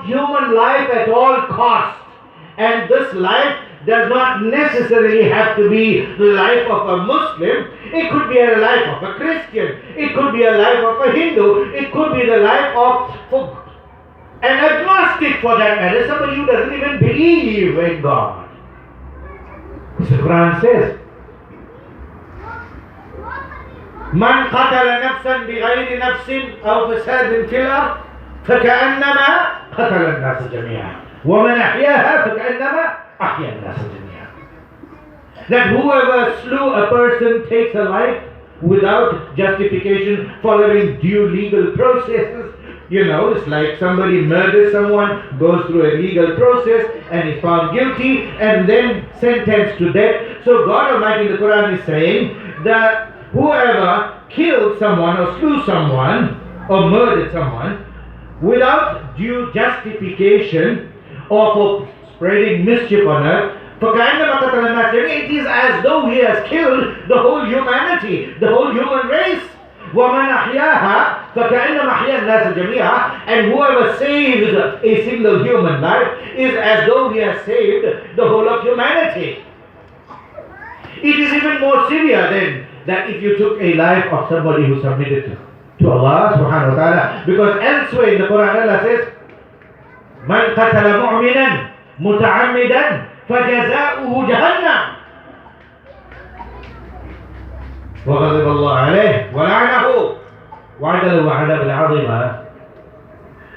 human life at all costs. And this life does not necessarily have to be the life of a Muslim. It could be a life of a Christian. It could be a life of a Hindu. It could be the life of an agnostic, for that matter, somebody who doesn't even believe in God. The Quran says, من قتل نفسا بغير نفس أو فساد في الأرض فكأنما قتل الناس جميعا ومن أحياها فكأنما أحيا الناس جميعا. That whoever slew a person takes a life without justification, following due legal processes. You know, it's like somebody murders someone, goes through a legal process and is found guilty and then sentenced to death. So God Almighty in the Quran is saying that whoever killed someone or slew someone or murdered someone without due justification or for spreading mischief on earth, it is as though he has killed the whole humanity, the whole human race. وَمَنْ أَحْيَاهَا فَكَأَنَّمَا أَحْيَا النَّاسَ جَمِيعًا. And whoever saves a single human life is as though he has saved the whole of humanity. It is even more severe then that if you took a life of somebody who submitted to Allah subhanahu wa ta'ala, because elsewhere in the Quran Allah says, مَنْ قَتَلَ مُؤْمِنًا مُتَعَمِّدًا فَجَزَاؤُهُ جَهَنَّمُ وغضب الله عليه ولعنه وعد له عذابا عظيما.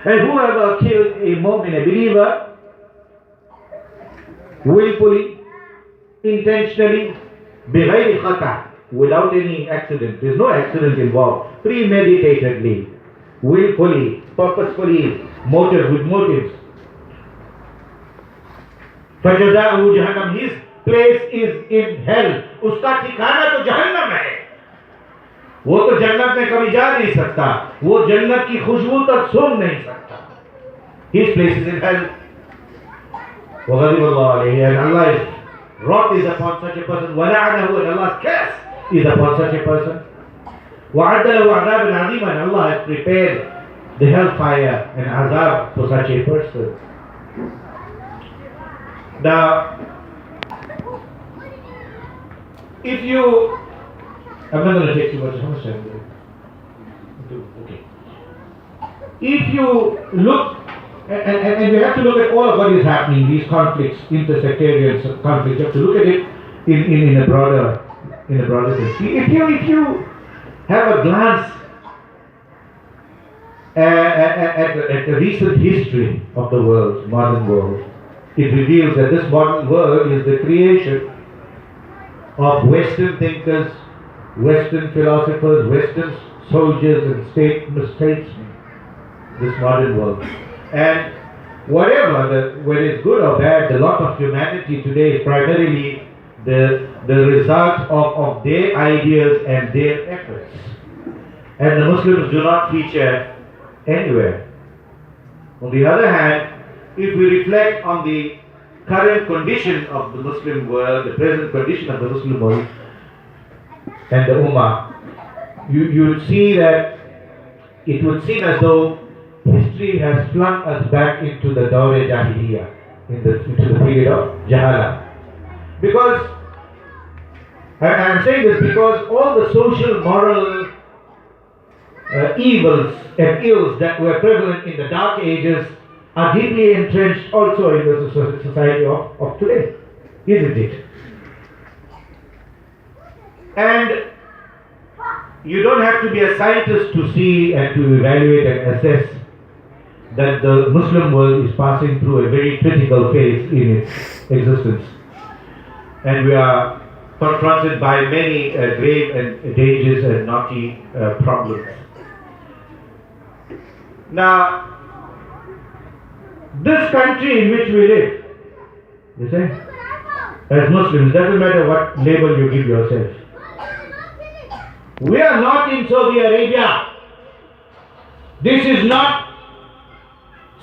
And whoever killed a mu'min, a believer, willfully, intentionally, بغير خطأ, without any accident, there's no accident involved, premeditatedly, willfully, purposefully, with motives, فجزاؤه جهنم, his place is in hell. उसका ठिकाना तो जहन्नम है. वो तो जन्नत में कभी जा नहीं सकता, वो जन्नत की खुशबू तक सूंघ नहीं सकता. His place is in hell. وغضب الله عليه, and Allah's wrath is upon such a person. ولعنه, and Allah's curse is upon such a person. وعد له عذابا عظيما, and Allah has prepared the hellfire and azab for such a person. Now, if you, I'm not going to take too much time. Okay. If you look, and you have to look at all of what is happening, these conflicts, intersectarian conflicts, you have to look at it in a broader sense. If you have a glance at the recent history of the world, modern world, it reveals that this modern world is the creation of Western thinkers, Western philosophers, Western soldiers and statesmen, this modern world. And whatever, whether it's good or bad, the lot of humanity today is primarily the result of their ideas and their efforts. And the Muslims do not feature anywhere. On the other hand, if we reflect on the current condition of the Muslim world, the present condition of the Muslim world and the Ummah, you would see that it would seem as though history has flung us back into the Dawr-e Jahiliyyah, into the period of Jahala. Because, and I'm saying this because all the social, moral evils and ills that were prevalent in the Dark Ages are deeply entrenched also in the society of today, isn't it? And you don't have to be a scientist to see and to evaluate and assess that the Muslim world is passing through a very critical phase in its existence. And we are confronted by many grave and dangerous and knotty problems. Now, this country in which we live, you say, as Muslims, doesn't matter what label you give yourself. We are not in Saudi Arabia. This is not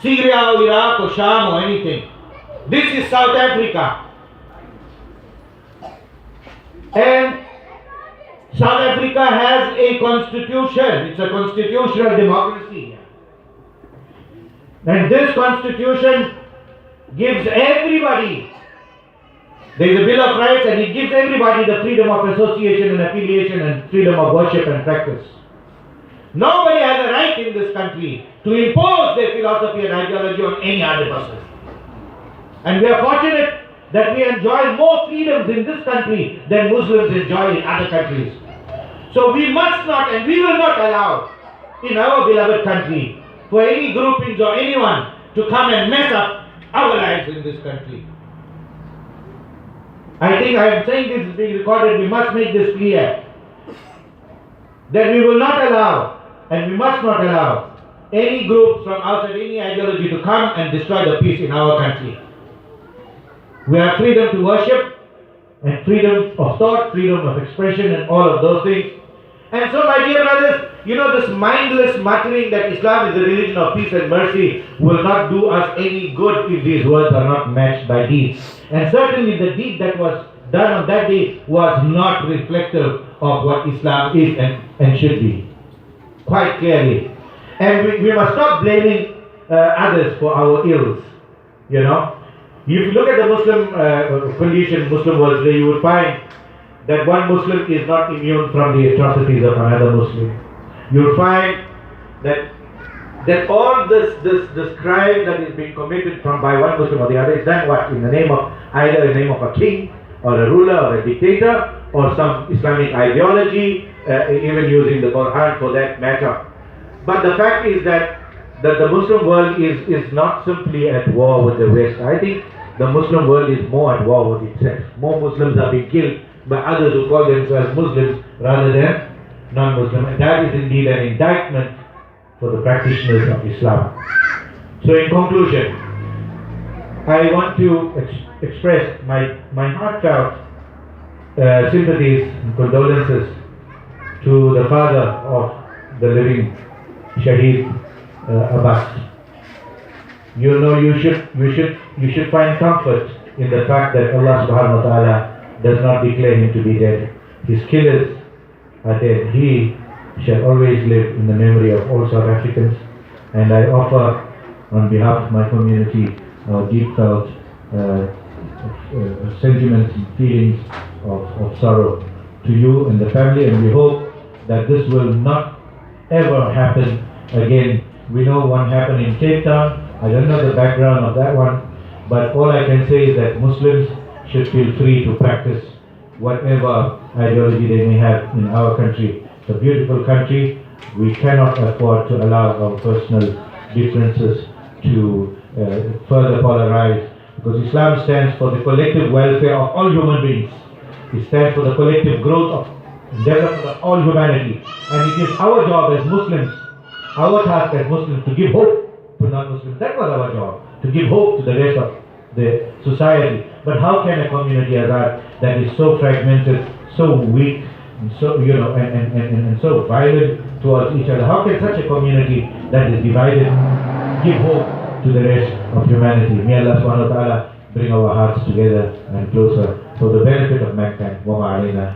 Syria or Iraq or Sham or anything. This is South Africa. And South Africa has a constitution. It's a constitutional democracy. And this constitution gives everybody, there is a Bill of Rights, and it gives everybody the freedom of association and affiliation and freedom of worship and practice. Nobody has a right in this country to impose their philosophy and ideology on any other person. And we are fortunate that we enjoy more freedoms in this country than Muslims enjoy in other countries. So we must not and we will not allow in our beloved country for any groupings or anyone to come and mess up our lives in this country. I think I am saying this is being recorded, we must make this clear. That we will not allow and we must not allow any groups from outside any ideology to come and destroy the peace in our country. We have freedom to worship and freedom of thought, freedom of expression and all of those things. And so my dear brothers, this mindless muttering that Islam is the religion of peace and mercy will not do us any good if these words are not matched by deeds. And certainly the deed that was done on that day was not reflective of what Islam is and should be. Quite clearly. And we must stop blaming others for our ills. If you look at the Muslim condition, Muslim world today, you would find that one Muslim is not immune from the atrocities of another Muslim. You would find that all this crime that is being committed by one Muslim or the other is done what? In the name of either the name of a king or a ruler or a dictator or some Islamic ideology, even using the Quran for that matter. But the fact is that the Muslim world is not simply at war with the West. I think the Muslim world is more at war with itself. More Muslims are being killed by others who call themselves Muslims rather than non-Muslim. And that is indeed an indictment for the practitioners of Islam. So in conclusion, I want to express my heartfelt sympathies and condolences to the father of the living Shaheed Abbas. You should find comfort in the fact that Allah subhanahu wa ta'ala does not declare him to be dead. His killers are dead. He shall always live in the memory of all South Africans. And I offer on behalf of my community our deep felt sentiments and feelings of sorrow to you and the family, and we hope that this will not ever happen again. We know one happened in Cape Town. I don't know the background of that one, but all I can say is that Muslims should feel free to practice whatever ideology they may have in our country. It's a beautiful country. We cannot afford to allow our personal differences to further polarize, because Islam stands for the collective welfare of all human beings. It stands for the collective growth of development of all humanity. And it is our job as Muslims, our task as Muslims, to give hope to non-Muslims. That was our job, to give hope to the rest of the society. But how can a community as that is so fragmented, so weak, and so and so violent towards each other, how can such a community that is divided give hope to the rest of humanity? May Allah subhanahu wa ta'ala bring our hearts together and closer for the benefit of mankind. Wa ma alayna.